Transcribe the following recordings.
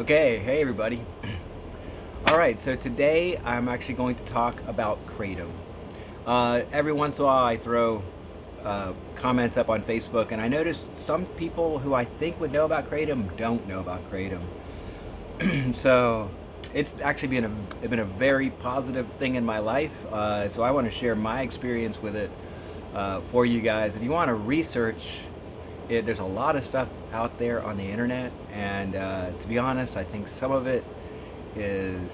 Okay, hey everybody. All right, so today I'm actually going to talk about Kratom. Every once in a while I throw comments up on Facebook, and I noticed some people who I think would know about Kratom don't know about Kratom. So it's actually been a very positive thing in my life. So I want to share my experience with it for you guys. If you want to research it, there's a lot of stuff out there on the internet, and to be honest, I think some of it is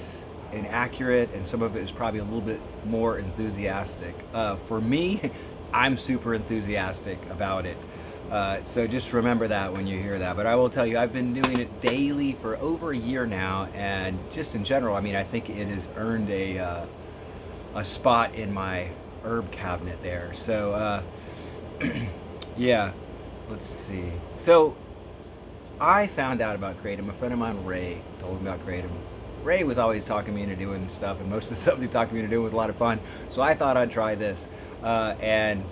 inaccurate, and some of it is probably a little bit more enthusiastic. For me, I'm super enthusiastic about it. So just remember that when you hear that. But I will tell you, I've been doing it daily for over a year now, and just in general, I mean, I think it has earned a spot in my herb cabinet there. So yeah, let's see. So I found out about Kratom. A friend of mine, Ray, told me about Kratom. Ray was always talking me into doing stuff, and most of the stuff he talked me into doing was a lot of fun. So I thought I'd try this, and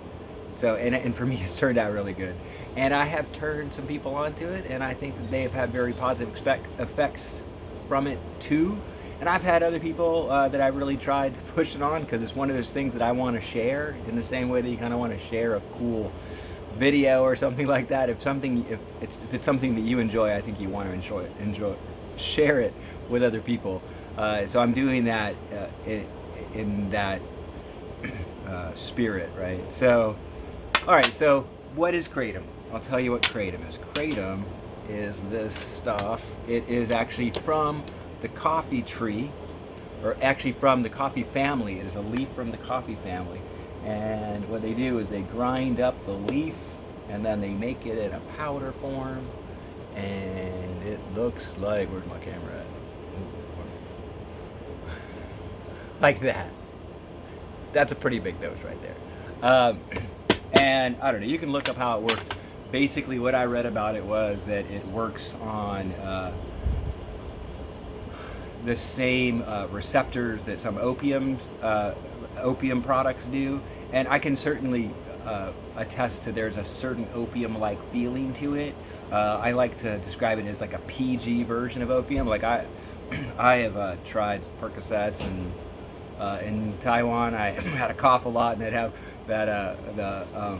for me, it's turned out really good. And I have turned some people onto it, and I think that they have had very positive effects from it too. And I've had other people that I really tried to push it on, because it's one of those things that I want to share in the same way that you kind of want to share a cool video or something like that. If it's something that you enjoy, I think you want to share it with other people. So I'm doing that in that spirit, right? So, all right. So what is Kratom? I'll tell you what Kratom is. Kratom is this stuff. It is actually from the coffee tree, or actually from the coffee family. It is a leaf from the coffee family. And what they do is they grind up the leaf, and then they make it in a powder form, and it looks like, where's my camera at? Like that. That's a pretty big dose right there. And I don't know, you can look up how it works. Basically what I read about it was that it works on the same receptors that some opium products do, and I can certainly attest to there's a certain opium-like feeling to it. I like to describe it as like a PG version of opium. Like I have tried Percocets, and in Taiwan I had a cough a lot, and they'd have the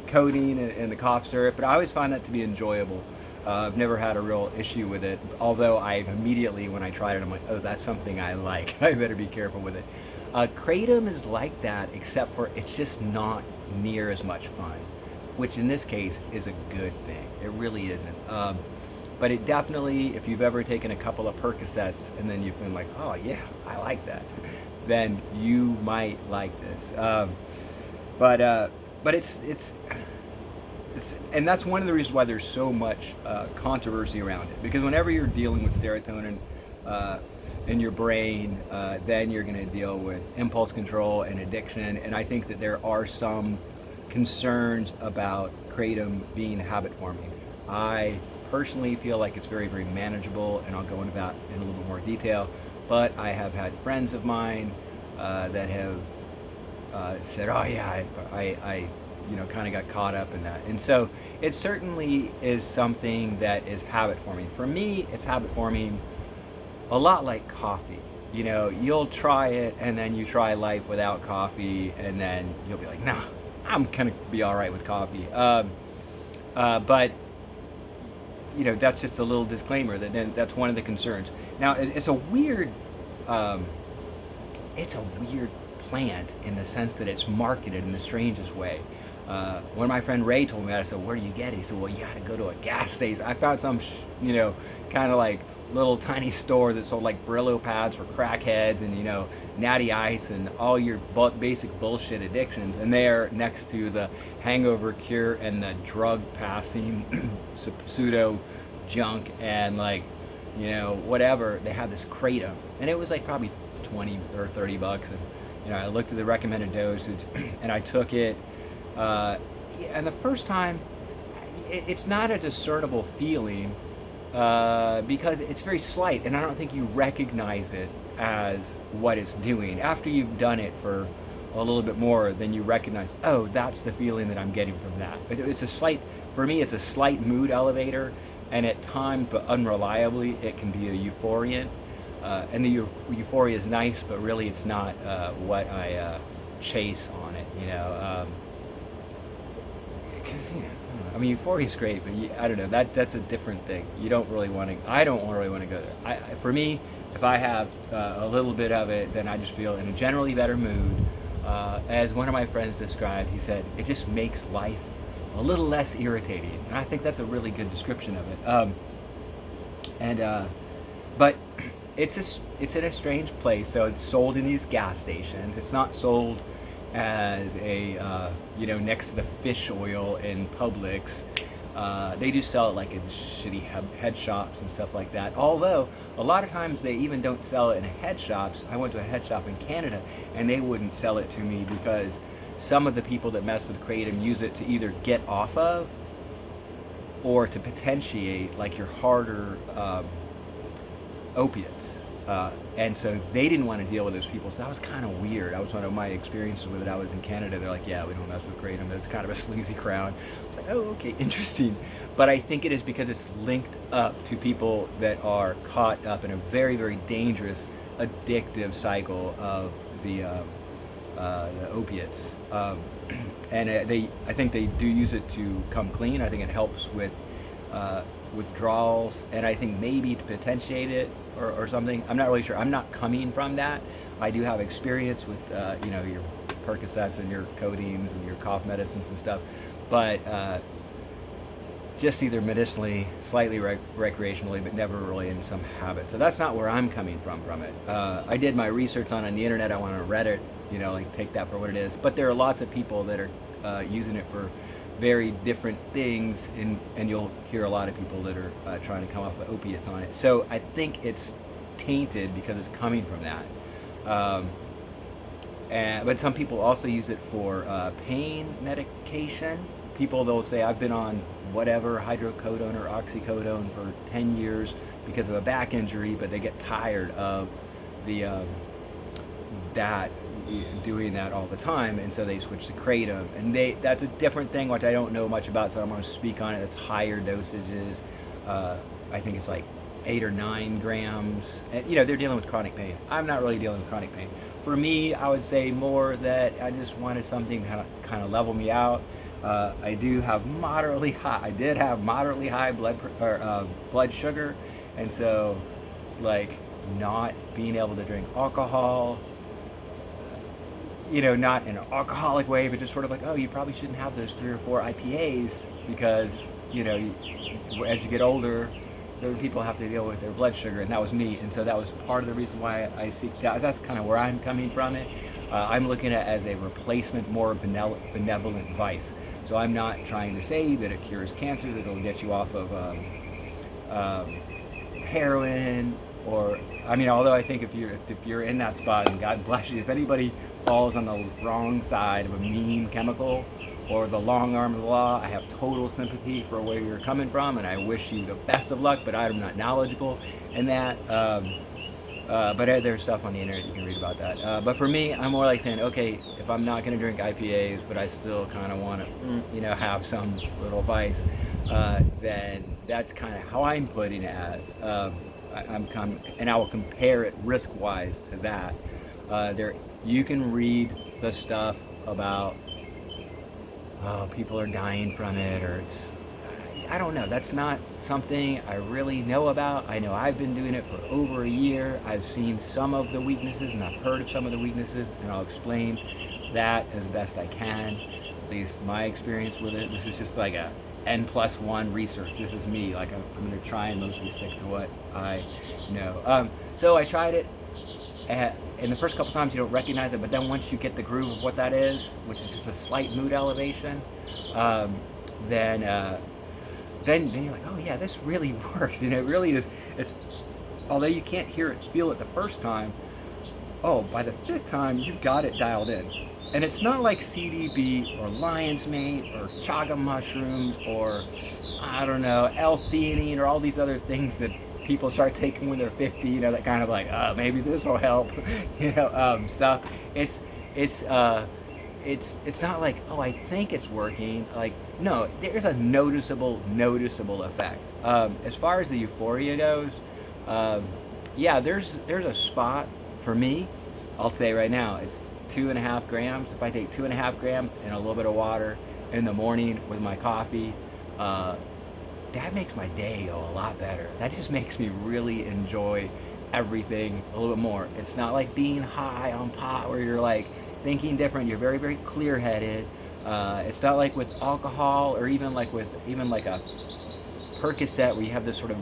codeine and the cough syrup, but I always find that to be enjoyable. I've never had a real issue with it, although I immediately, when I tried it, I'm like, oh, that's something I like. I better be careful with it. Kratom is like that, except for it's just not near as much fun, which in this case is a good thing. It really isn't. But it definitely, if you've ever taken a couple of Percocets and then you've been like, oh yeah, I like that, then you might like this. But it's and that's one of the reasons why there's so much controversy around it, because whenever you're dealing with serotonin in your brain, then you're going to deal with impulse control and addiction. And I think that there are some concerns about Kratom being habit forming. I personally feel like it's very, very manageable, and I'll go into that in a little bit more detail. But I have had friends of mine that have said, oh yeah, I kind of got caught up in that. And so it certainly is something that is habit forming. For me, it's habit forming a lot like coffee. You'll try it, and then you try life without coffee, and then you'll be like, nah, I'm gonna be all right with coffee. But that's just a little disclaimer that's one of the concerns. Now, it's a weird plant in the sense that it's marketed in the strangest way. When my friend Ray told me that, I said, where do you get it? He said, well, you gotta go to a gas station. I found some kind of like little tiny store that sold like Brillo pads for crackheads, and Natty Ice and all your basic bullshit addictions, and they're next to the hangover cure and the drug passing pseudo junk, and whatever, they have this Kratom, and it was like probably 20 or 30 bucks. And I looked at the recommended dosage and I took it, and the first time it's not a discernible feeling, because it's very slight, and I don't think you recognize it as what it's doing. After you've done it for a little bit more, then you recognize, oh, that's the feeling that I'm getting from that. For me, it's a slight mood elevator, and at times, but unreliably, it can be a euphoriant. And the euphoria is nice, but really it's not what I chase on it, you know. Because I mean, euphoria is great, but I don't know. That's a different thing. You don't really want to. I don't really want to go there. For me, if I have a little bit of it, then I just feel in a generally better mood. As one of my friends described, he said it just makes life a little less irritating, and I think that's a really good description of it. But it's in a strange place. So it's sold in these gas stations. It's not sold as a next to the fish oil in Publix. They do sell it like in shitty head shops and stuff like that. Although a lot of times they even don't sell it in head shops. I went to a head shop in Canada and they wouldn't sell it to me because some of the people that mess with kratom use it to either get off of or to potentiate like your harder opiates. And so they didn't want to deal with those people. So that was kind of weird. That was one of my experiences with it. I was in Canada. They're like, yeah, we don't mess with kratom. It's kind of a sleazy crowd. I was like, oh, okay, interesting. But I think it is because it's linked up to people that are caught up in a very, very dangerous, addictive cycle of the opiates. And I think they do use it to come clean. I think it helps with withdrawals, and I think maybe to potentiate it or something. I'm not really sure. I'm not coming from that. I do have experience with your Percocets and your codeines and your cough medicines and stuff, but just either medicinally, slightly recreationally, but never really in some habit. So that's not where I'm coming from it. I did my research on the internet. I want to Reddit, like take that for what it is. But there are lots of people that are using it for very different things, and you'll hear a lot of people that are trying to come off of opiates on it. So I think it's tainted because it's coming from that. But some people also use it for pain medication. People, they'll say, I've been on whatever, hydrocodone or oxycodone for 10 years because of a back injury, but they get tired of doing that all the time, and so they switch to kratom, and that's a different thing which I don't know much about, so I'm going to speak on it. It's higher dosages. I think it's like 8 or 9 grams, and they're dealing with chronic pain. I'm not really dealing with chronic pain. For me, I would say more that I just wanted something to kind of level me out. I did have moderately high blood sugar, and so like not being able to drink alcohol, not in an alcoholic way, but just sort of like, oh, you probably shouldn't have those 3 or 4 IPAs because, as you get older, certain people have to deal with their blood sugar, and that was me. And so that was part of the reason why I seek that. That's kind of where I'm coming from it. I'm looking at it as a replacement, more benevolent vice. So I'm not trying to say that it cures cancer, that it'll get you off of heroin, or although I think if you're in that spot, and God bless you, if anybody falls on the wrong side of a mean chemical or the long arm of the law, I have total sympathy for where you're coming from, and I wish you the best of luck, but I'm not knowledgeable in that. But there's stuff on the internet you can read about that. But for me, I'm more like saying, okay, if I'm not going to drink IPAs, but I still kind of want to, have some little vice, then that's kind of how I'm putting it as. And I will compare it risk-wise to that. You can read the stuff about people are dying from it, or I don't know. That's not something I really know about. I know I've been doing it for over a year. I've seen some of the weaknesses, and I've heard of some of the weaknesses, and I'll explain that as best I can. At least my experience with it. This is just like a N+1 research. This is me. Like I'm going to try and mostly stick to what I know. So I tried it. And the first couple times you don't recognize it, but then once you get the groove of what that is, which is just a slight mood elevation, then you're like, oh yeah, this really works. It really is. It's, although you can't feel it the first time, by the 5th time you've got it dialed in. And it's not like CDB or lion's mate or chaga mushrooms or I don't know, L-theanine or all these other things that people start taking when they're 50, that kind of like, maybe this will help, stuff. It's it's not like, oh, I think it's working. Like, no, there's a noticeable effect. As far as the euphoria goes, yeah, there's a spot for me. I'll say right now, it's 2.5 grams. If I take 2.5 grams and a little bit of water in the morning with my coffee, that makes my day go a lot better. That just makes me really enjoy everything a little bit more. It's not like being high on pot where you're like thinking different. You're very, very clear-headed. It's not like with alcohol, or even like with like a Percocet, where you have this sort of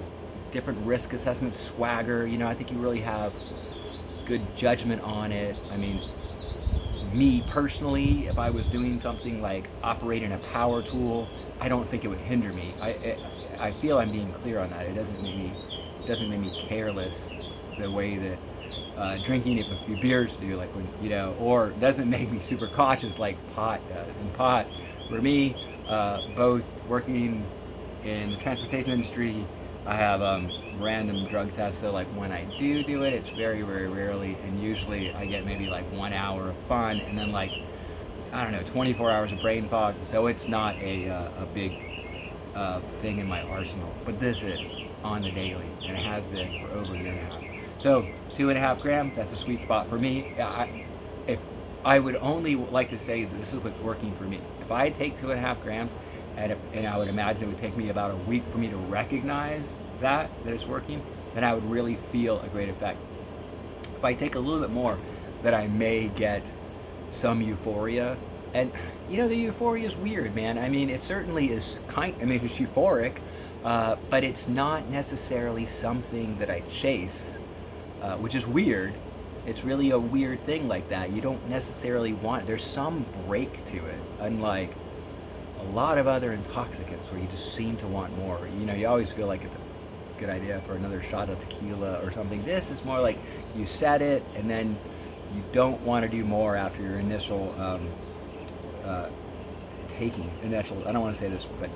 different risk assessment swagger. I think you really have good judgment on it. I mean, me personally, if I was doing something like operating a power tool, I don't think it would hinder me. I feel I'm being clear on that. It doesn't make me careless the way that drinking a few beers do, like when or doesn't make me super cautious like pot does. And pot, for me, both working in the transportation industry, I have random drug tests. So like when I do it, it's very, very rarely, and usually I get maybe like 1 hour of fun, and then like, I don't know, 24 hours of brain fog. So it's not a big thing in my arsenal. But this is on the daily, and it has been for over a year and a half. So 2.5 grams, that's a sweet spot for me. If I would only like to say that this is what's working for me. If I take 2.5 grams, and I would imagine it would take me about a week for me to recognize that it's working, then I would really feel a great effect. If I take a little bit more, then I may get some euphoria. And the euphoria is weird, man. I mean, it certainly is it's euphoric, but it's not necessarily something that I chase, which is weird. It's really a weird thing like that. You don't necessarily want, there's some break to it, unlike a lot of other intoxicants where you just seem to want more. You always feel like it's a good idea for another shot of tequila or something. This is more like you set it, and then you don't want to do more after your initial I don't want to say this, but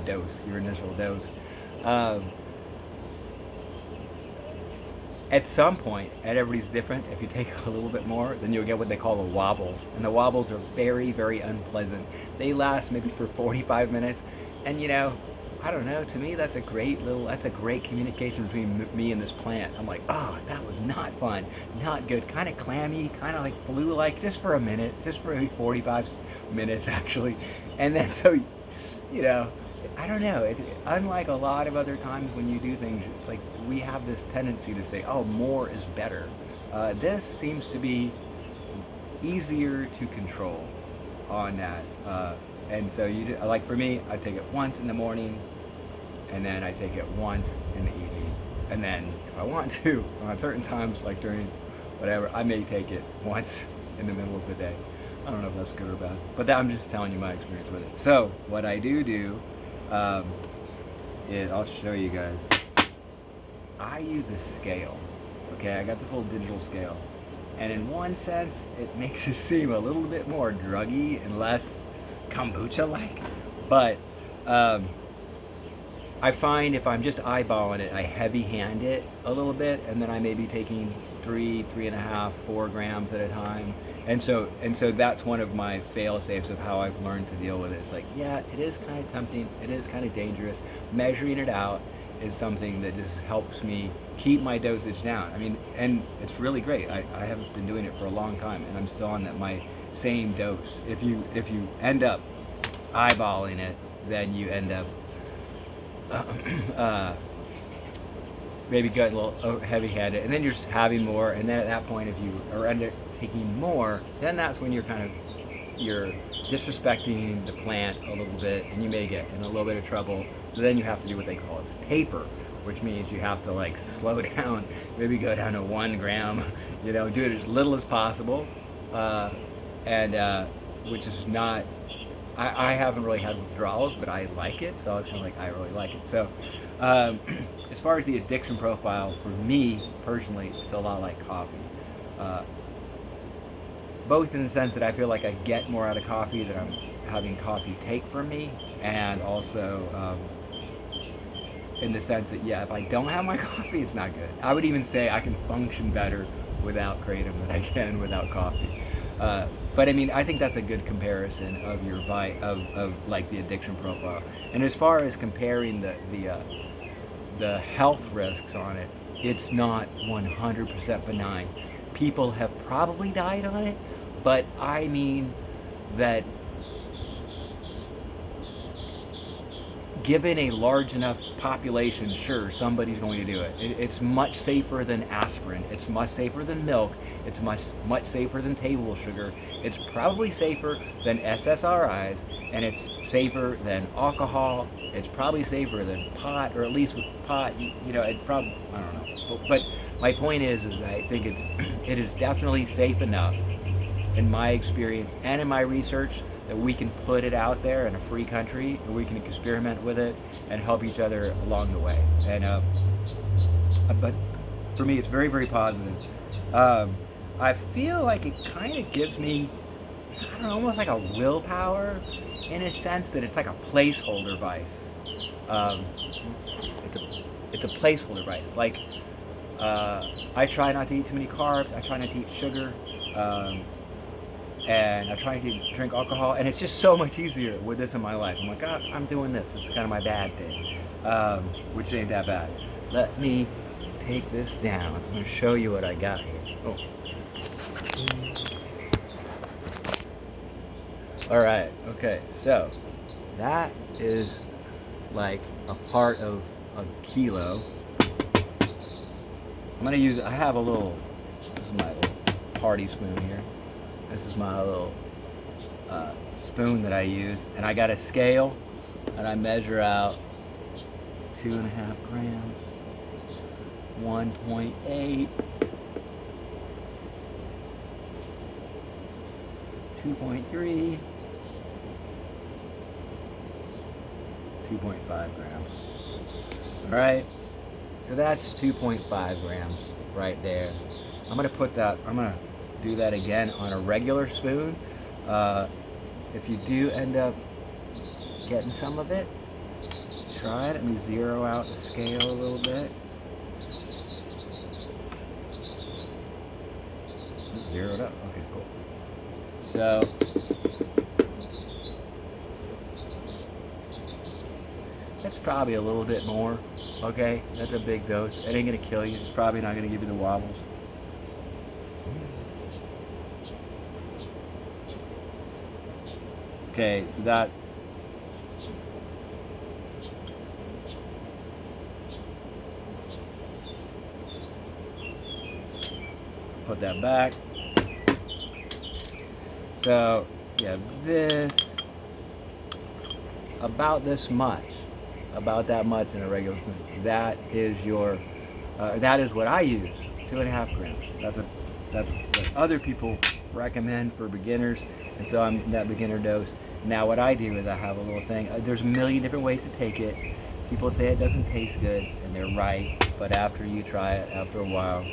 your initial dose. At some point, and everybody's different, if you take a little bit more, then you'll get what they call the wobbles. And the wobbles are very, very unpleasant. They last maybe for 45 minutes. And I don't know, to me that's a great communication between me and this plant. I'm like, oh, that was not fun, not good, kind of clammy, kind of like flu-like, just for a minute, just for maybe 45 minutes actually. And then so, I don't know. Unlike a lot of other times when you do things, like we have this tendency to say, "Oh, more is better." This seems to be easier to control on that. And so like for me, I take it once in the morning, and then I take it once in the evening, and then if I want to, on certain times, like during whatever, I may take it once in the middle of the day. I don't know if that's good or bad, but I'm just telling you my experience with it. So what I do. I'll show you guys. I use a scale. Okay, I got this little digital scale, and in one sense, it makes it seem a little bit more druggy and less kombucha-like. But I find if I'm just eyeballing it, I heavy-hand it a little bit, and then I may be taking 3.5, 4 grams at a time. And so that's one of my fail-safes of how I've learned to deal with it. It's like, yeah, it is kind of tempting, it is kind of dangerous. Measuring it out is something that just helps me keep my dosage down. I mean, and it's really great. I haven't been doing it for a long time, and I'm still on my same dose. If you end up eyeballing it, then you end up maybe getting a little heavy-handed, and then you're just having more, and then at that point, if you are end up taking more, then that's when you're disrespecting the plant a little bit, and you may get in a little bit of trouble. So then you have to do what they call a taper, which means you have to like slow down, maybe go down to 1 gram, do it as little as possible, and which is not, I haven't really had withdrawals, but I like it, so I was kind of like, I really like it. So as far as the addiction profile, for me personally, it's a lot like coffee. Both in the sense that I feel like I get more out of coffee that I'm having coffee take from me, and also in the sense that, yeah, if I don't have my coffee, it's not good. I would even say I can function better without Kratom than I can without coffee. But But I mean, I think that's a good comparison of your of like the addiction profile. And as far as comparing the health risks on it, it's not 100% benign. People have probably died on it, but I mean that given a large enough population, sure, somebody's going to do it. It's much safer than aspirin. It's much safer than milk. It's much safer than table sugar. It's probably safer than SSRIs, and it's safer than alcohol. It's probably safer than pot, or at least with pot, it probably, I don't know. But my point is I think it is definitely safe enough, in my experience and in my research, that we can put it out there in a free country, and we can experiment with it and help each other along the way. And but for me, it's very, very positive. I feel like it kind of gives me, I don't know, almost like a willpower, in a sense that it's like a placeholder vice. It's a placeholder vice. Like I try not to eat too many carbs. I try not to eat sugar. And I try to drink alcohol, and it's just so much easier with this in my life. I'm like, oh, I'm doing this. This is kind of my bad thing, which ain't that bad. Let me take this down. I'm going to show you what I got here. Oh. All right. Okay. So that is like a part of a kilo. I'm going to use. I have a little. This is my little party spoon here. This is my little spoon that I use, and I got a scale, and I measure out 2.5 grams, 1.8, 2.3, 2.5 grams. All right, so that's 2.5 grams right there. I'm gonna do that again on a regular spoon. If you do end up getting some of it, try it. Let me zero out the scale a little bit. Just zero it up. Okay, cool. So that's probably a little bit more. Okay, that's a big dose. It ain't gonna kill you. It's probably not gonna give you the wobbles. Okay, so that put that back. So yeah, this about that much in a regular spoon. That is what I use. 2.5 grams. That's what other people recommend for beginners, and so I'm in that beginner dose. Now what I do is I have a little thing. There's a million different ways to take it. People say it doesn't taste good, and they're right. But after you try it, after a while,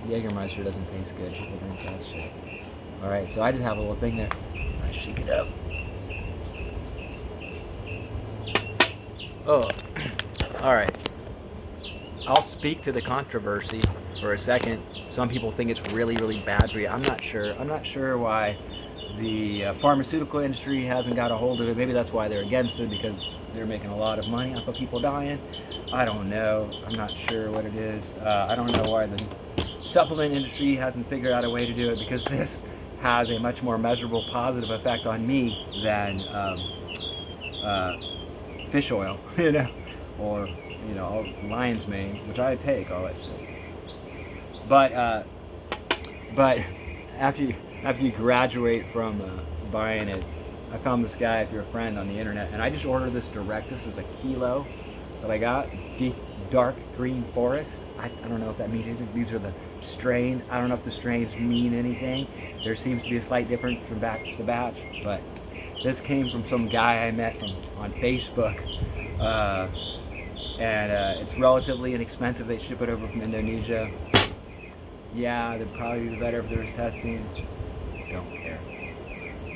Jägermeister doesn't taste good. People drink that shit. All right, so I just have a little thing there. I shake it up. Oh, all right. I'll speak to the controversy for a second. Some people think it's really, really bad for you. I'm not sure. I'm not sure why the pharmaceutical industry hasn't got a hold of it. Maybe that's why they're against it, because they're making a lot of money off of people dying. I don't know. I'm not sure what it is. I don't know why the supplement industry hasn't figured out a way to do it, because this has a much more measurable positive effect on me than fish oil, or lion's mane, which I take all that shit. But after you graduate from buying it, I found this guy through a friend on the internet, and I just ordered this direct. This is a kilo that I got. Deep dark green forest. I don't know if that means anything. These are the strains. I don't know if the strains mean anything. There seems to be a slight difference from batch to batch, but this came from some guy I met on Facebook, and it's relatively inexpensive. They ship it over from Indonesia. Yeah, they'd probably be better if there was testing. Don't care.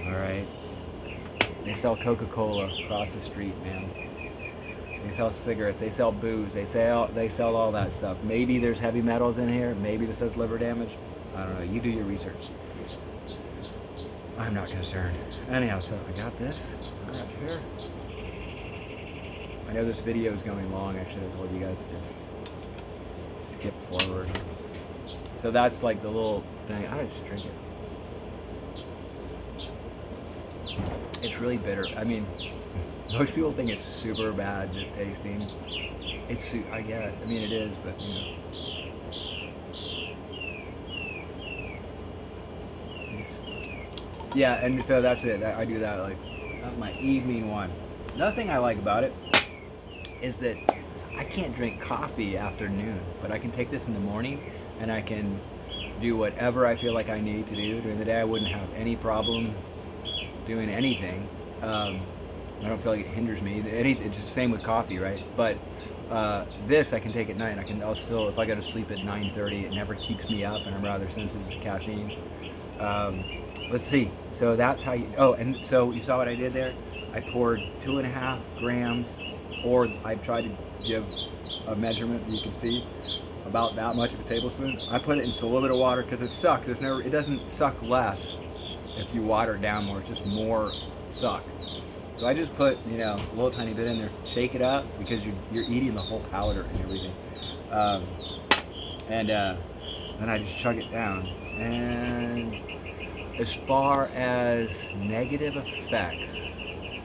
All right. They sell Coca-Cola across the street, man. They sell cigarettes. They sell booze. They sell all that stuff. Maybe there's heavy metals in here. Maybe this has liver damage. I don't know. You do your research. I'm not concerned. Anyhow, so I got this right here. I know this video is going long. I should have told you guys to just skip forward. So that's like the little thing. I just drink it. It's really bitter. I mean, most people think it's super bad tasting. It's, I guess. I mean, it is, but you know. Yeah, and so that's it. I do that like my evening one. Another thing I like about it is that I can't drink coffee after noon, but I can take this in the morning and I can do whatever I feel like I need to do during the day. I wouldn't have any problem doing anything. I don't feel like it hinders me. It's just the same with coffee, right? But this I can take at night. I'll still, if I go to sleep at 9:30, it never keeps me up, and I'm rather sensitive to caffeine. Let's see. So that's how you. Oh, and so you saw what I did there. I poured 2.5 grams, or I tried to give a measurement that you can see, about that much of a tablespoon. I put it in just a little bit of water because it sucks. It doesn't suck less if you water it down more. It's just more suck. So I just put, you know, a little tiny bit in there. Shake it up because you're eating the whole powder and everything. Then I just chug it down. And as far as negative effects,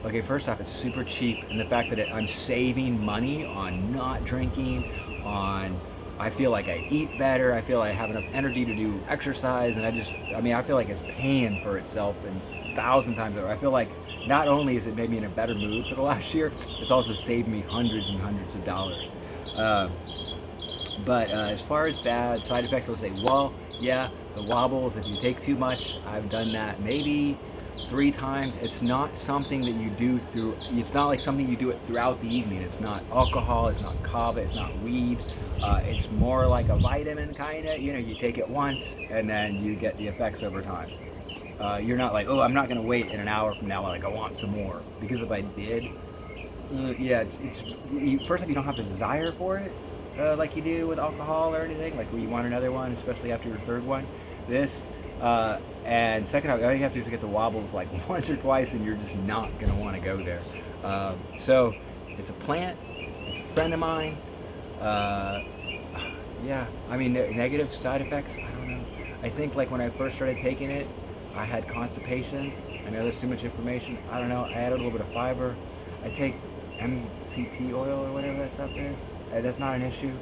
okay, first off, it's super cheap, and the fact that I'm saving money on not drinking, I feel like I eat better, I feel like I have enough energy to do exercise, and I feel like it's paying for itself and 1,000 times over. I feel like not only has it made me in a better mood for the last year, it's also saved me hundreds and hundreds of dollars. But as far as bad side effects, I'll say, well, yeah, the wobbles, if you take too much, I've done that maybe 3 times. It's not something that you do it's not like something you do it throughout the evening. It's not alcohol, it's not kava, it's not weed. It's more like a vitamin kind of, you know, you take it once and then you get the effects over time. You're not like, oh, I'm not going to wait in an hour from now, like I want some more. Because if I did, yeah, first off, you don't have the desire for it. Like you do with alcohol or anything, like where you want another one, especially after your 3rd one. And second off, all you have to do is get the wobbles like once or twice, and you're just not going to want to go there. So it's a plant, it's a friend of mine. Yeah, I mean, negative side effects, I don't know. I think like when I first started taking it, I had constipation. I know there's too much information. I don't know, I added a little bit of fiber. I take MCT oil or whatever that stuff is. That's not an issue.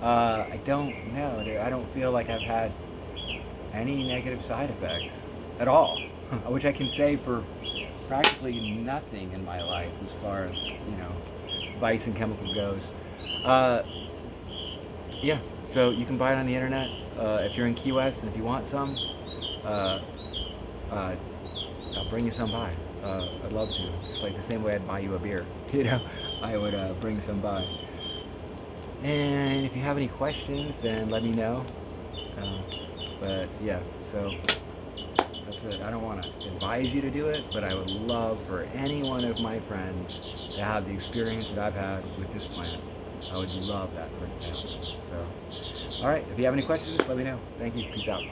I don't know. I don't feel like I've had any negative side effects at all, which I can say for practically nothing in my life as far as, you know, vice and chemical goes. Yeah, so you can buy it on the internet if you're in Key West, and if you want some, I'll bring you some by. I'd love to. Just like the same way I'd buy you a beer, you know, I would bring some by. And if you have any questions, then let me know. But yeah, so that's it. I don't want to advise you to do it, but I would love for any one of my friends to have the experience that I've had with this plant. I would love that for them. So, all right, if you have any questions, let me know. Thank you. Peace out.